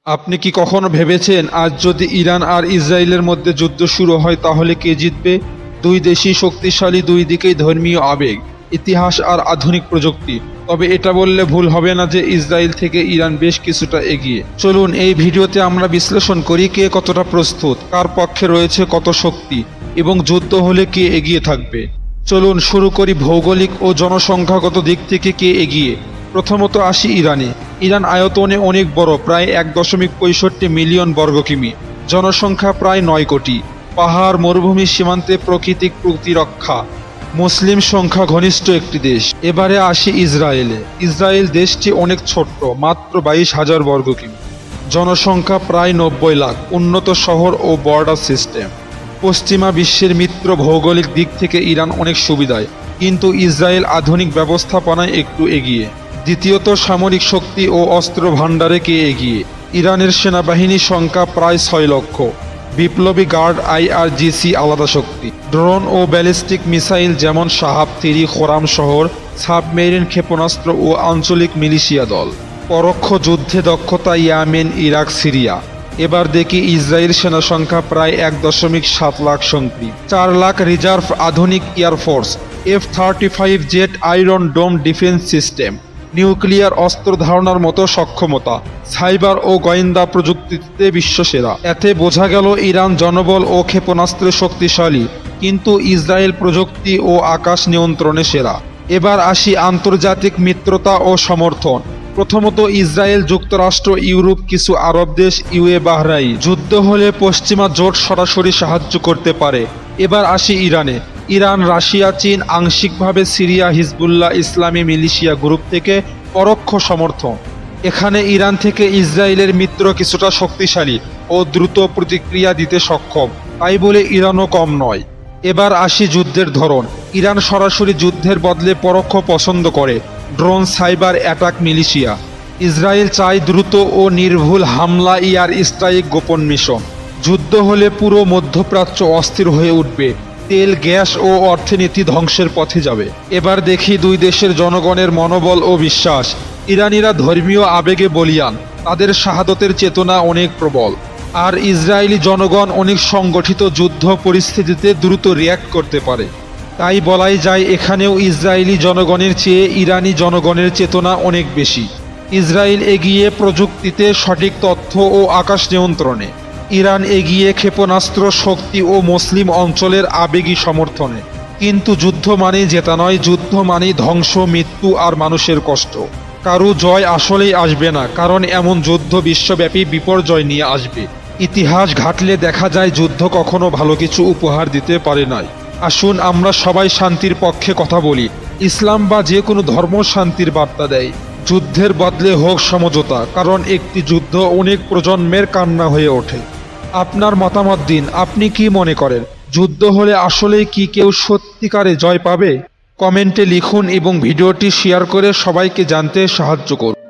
আপনি কি কখনো ভেবেছেন আজ যদি ইরান আর ইসরায়েলের মধ্যে যুদ্ধ শুরু হয় তাহলে কে জিতবে? দুই দেশই শক্তিশালী, দুই দিকেই ধর্মীয় আবেগ, ইতিহাস আর আধুনিক প্রযুক্তি। তবে এটা বললে ভুল হবে না যে ইসরায়েল থেকে ইরান বেশ কিছুটা এগিয়ে। চলুন এই ভিডিওতে আমরা বিশ্লেষণ করি কে কতটা প্রস্তুত, কার পক্ষে রয়েছে কত শক্তি এবং যুদ্ধ হলে কে এগিয়ে থাকবে। চলুন শুরু করি ভৌগোলিক ও জনসংখ্যাগত দিক থেকে কে এগিয়ে। প্রথমত আসি ইরানে। ইরান আয়তনে অনেক বড়, প্রায় 1.65 মিলিয়ন বর্গ কিমি, জনসংখ্যা প্রায় 9 কোটি, পাহাড় মরুভূমি সীমান্তে প্রাকৃতিক প্রতিরক্ষা, মুসলিম সংখ্যা ঘনিষ্ঠ একটি দেশ। এবারে আসি ইসরায়েলে। ইসরায়েল দেশটি অনেক ছোট্ট, মাত্র 22,000 বর্গ কিমি, জনসংখ্যা প্রায় 90 লাখ, উন্নত শহর ও বর্ডার সিস্টেম। পশ্চিমা বিশ্বের মিত্র, ভৌগোলিক দিক থেকে ইরান অনেক সুবিধায়, কিন্তু ইসরায়েল আধুনিক ব্যবস্থাপনায় একটু এগিয়ে। দ্বিতীয়ত সামরিক শক্তি ও অস্ত্র ভাণ্ডারে কে এগিয়ে। ইরানের সেনাবাহিনীর সংখ্যা প্রায় 6 লক্ষ, বিপ্লবী গার্ড IRGC আলাদা শক্তি, ড্রোন ও ব্যালিস্টিক মিসাইল যেমন শাহাব-3 খোরাম শহর, সাবমেরিন ক্ষেপণাস্ত্র ও আঞ্চলিক মিলিশিয়া দল। পরোক্ষ যুদ্ধে দক্ষতা ইয়েমেন, ইরাক, সিরিয়া। এবার দেখি ইসরায়েল সেনা সংখ্যা প্রায় 1.7 লাখ সঙ্গী, 4 লাখ রিজার্ভ, আধুনিক এয়ারফোর্স, F-35 জেট, আয়রন ডোম ডিফেন্স সিস্টেম, নিউক্লিয়ার অস্ত্র ধারণার মতো সক্ষমতা, সাইবার ও গোয়েন্দা প্রযুক্তিতে বিশ্বসেরা। এতে বোঝা গেল ইরান জনবল ও ক্ষেপণাস্ত্রে শক্তিশালী, কিন্তু ইসরায়েল প্রযুক্তি ও আকাশ নিয়ন্ত্রণে সেরা। এবার আসি আন্তর্জাতিক মিত্রতা ও সমর্থন। প্রথমত ইসরায়েল, যুক্তরাষ্ট্র, ইউরোপ, কিছু আরব দেশ, বাহরাইন। যুদ্ধ হলে পশ্চিমা জোট সরাসরি সাহায্য করতে পারে। এবার আসি ইরানে। ইরান, রাশিয়া, চীন, আংশিকভাবে সিরিয়া, হিজবুল্লাহ ইসলামী মিলিশিয়া গ্রুপ থেকে পরোক্ষ সমর্থন। এখানে ইরান থেকে ইসরায়েলের মিত্র কিছুটা শক্তিশালী ও দ্রুত প্রতিক্রিয়া দিতে সক্ষম, তাই বলে ইরানও কম নয়। এবার আসি যুদ্ধের ধরন। ইরান সরাসরি যুদ্ধের বদলে পরোক্ষ পছন্দ করে, drone, cyber attack, militia. Israel চায় দ্রুত ও নির্ভুল হামলা, এয়ার স্ট্রাইক, গোপন মিশন। যুদ্ধ হলে পুরো মধ্যপ্রাচ্য অস্থির হয়ে উঠবে, তেল, গ্যাস ও অর্থনীতি ধ্বংসের পথে যাবে। এবার দেখি দুই দেশের জনগণের মনোবল ও বিশ্বাস। ইরানিরা ধর্মীয় আবেগে বলীয়ান, তাদের শাহাদতের চেতনা অনেক প্রবল। আর ইসরায়েলি জনগণ অনেক সংগঠিত, যুদ্ধ পরিস্থিতিতে দ্রুত রিয়্যাক্ট করতে পারে। তাই বলাই যায় এখানেও ইসরায়েলি জনগণের চেয়ে ইরানি জনগণের চেতনা অনেক বেশি। ইসরায়েল এগিয়ে প্রযুক্তিতে, সঠিক তথ্য ও আকাশ নিয়ন্ত্রণে। ইরান এগিয়ে ক্ষেপণাস্ত্র শক্তি ও মুসলিম অঞ্চলের আবেগী সমর্থনে। কিন্তু যুদ্ধ মানেই জেতা নয়, যুদ্ধ মানেই ধ্বংস, মৃত্যু আর মানুষের কষ্ট। কারো জয় আসলেই আসবে না, কারণ এমন যুদ্ধ বিশ্বব্যাপী বিপর্যয় নিয়ে আসবে। ইতিহাস ঘাটলে দেখা যায় যুদ্ধ কখনো ভালো কিছু উপহার দিতে পারে নাই। আসুন আমরা সবাই শান্তির পক্ষে কথা বলি। ইসলাম বা যে কোনো ধর্ম শান্তির বার্তা দেয়। যুদ্ধের বদলে হোক সমঝোতা, কারণ একটি যুদ্ধ অনেক প্রজন্মের কান্না হয়ে ওঠে। আপনার মতামত দিন, আপনি কি মনে করেন যুদ্ধ হলে আসলেই কি কেউ সত্যিকারে জয় পাবে? কমেন্টে লিখুন এবং ভিডিওটি শেয়ার করে সবাইকে জানতে সাহায্য করুন।